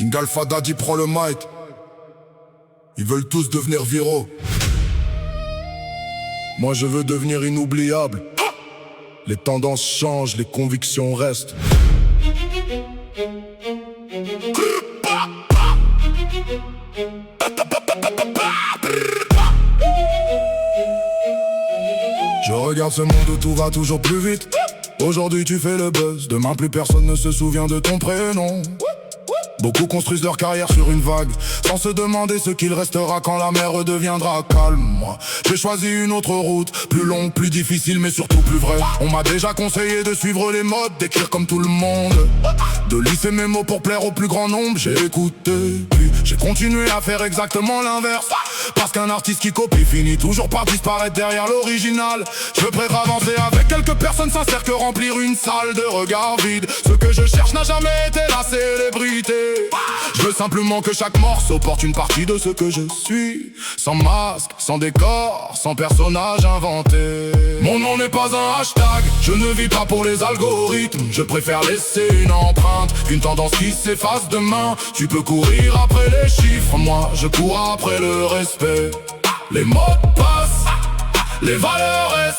King Alpha Daddy prend le mic. Ils veulent tous devenir viraux. Moi je veux devenir inoubliable. Les tendances changent, les convictions restent. Je regarde ce monde où tout va toujours plus vite. Aujourd'hui tu fais le buzz, demain plus personne ne se souvient de ton prénom. Beaucoup construisent leur carrière sur une vague, sans se demander ce qu'il restera quand la mer redeviendra calme. Moi, j'ai choisi une autre route, plus longue, plus difficile, mais surtout plus vraie. On m'a déjà conseillé de suivre les modes, d'écrire comme tout le monde, de lisser mes mots pour plaire au plus grand nombre. J'ai écouté, puis j'ai continué à faire exactement l'inverse. Parce qu'un artiste qui copie finit toujours par disparaître derrière l'original. Je préfère avancer avec quelques personnes sincères que remplir une salle de regards vides. Ce que je cherche n'a jamais été la célébrité. Je veux simplement que chaque morceau porte une partie de ce que je suis. Sans masque, sans décor, sans personnage inventé. Mon nom n'est pas un hashtag, je ne vis pas pour les algorithmes. Je préfère laisser une empreinte qu'une tendance qui s'efface demain. Tu peux courir après les chiffres, moi je cours après le respect. Les modes passent, les valeurs restent.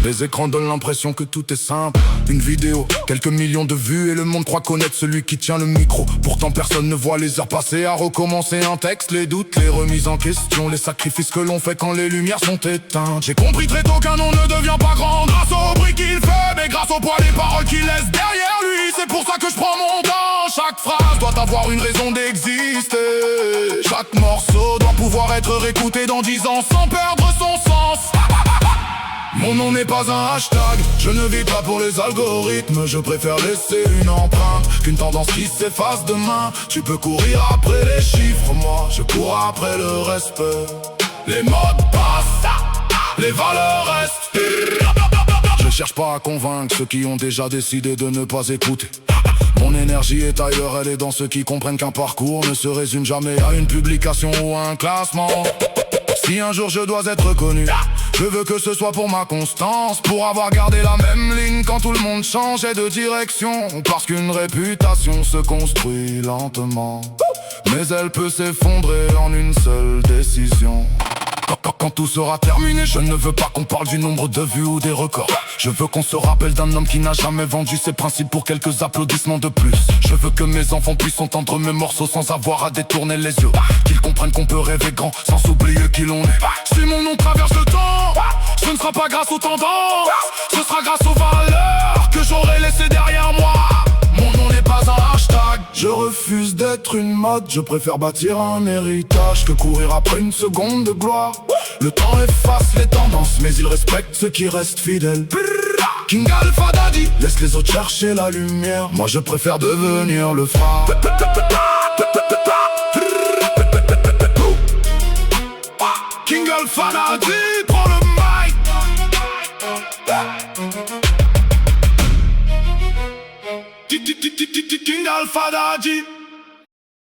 Les écrans donnent l'impression que tout est simple. Une vidéo, quelques millions de vues et le monde croit connaître celui qui tient le micro. Pourtant personne ne voit les heures passer à recommencer un texte. Les doutes, les remises en question, les sacrifices que l'on fait quand les lumières sont éteintes. J'ai compris très tôt qu'un nom ne devient pas grand grâce au bruit qu'il fait, mais grâce au poids des paroles qu'il laisse derrière lui. C'est pour ça que je prends mon temps. Chaque phrase doit avoir une raison d'exister. Chaque morceau doit pouvoir être réécouté dans 10 ans sans perdre son sens. Mon nom n'est pas un hashtag, je ne vis pas pour les algorithmes. Je préfère laisser une empreinte qu'une tendance qui s'efface demain. Tu peux courir après les chiffres, moi je cours après le respect. Les modes passent, les valeurs restent. Je cherche pas à convaincre ceux qui ont déjà décidé de ne pas écouter. Mon énergie est ailleurs, elle est dans ceux qui comprennent qu'un parcours ne se résume jamais à une publication ou à un classement. Si un jour je dois être connu, je veux que ce soit pour ma constance, pour avoir gardé la même ligne quand tout le monde changeait de direction. Parce qu'une réputation se construit lentement, mais elle peut s'effondrer en une seule décision. Quand tout sera terminé, je ne veux pas qu'on parle du nombre de vues ou des records. Je veux qu'on se rappelle d'un homme qui n'a jamais vendu ses principes pour quelques applaudissements de plus. Je veux que mes enfants puissent entendre mes morceaux sans avoir à détourner les yeux. Qu'ils comprennent qu'on peut rêver grand sans s'oublier qui l'on est. Si mon nom traverse le temps, ce ne sera pas grâce aux tendances, ce sera grâce aux valeurs que j'aurai laissées derrière moi. Mon nom n'est pas un hashtag, je refuse d'être une mode. Je préfère bâtir un héritage que courir après une seconde de gloire. Le temps efface les tendances, mais il respecte ceux qui restent fidèles. King Alpha Daddy laisse les autres chercher la lumière. Moi je préfère devenir le phare. King Alpha Daddy prend le mic. King Alpha Daddy.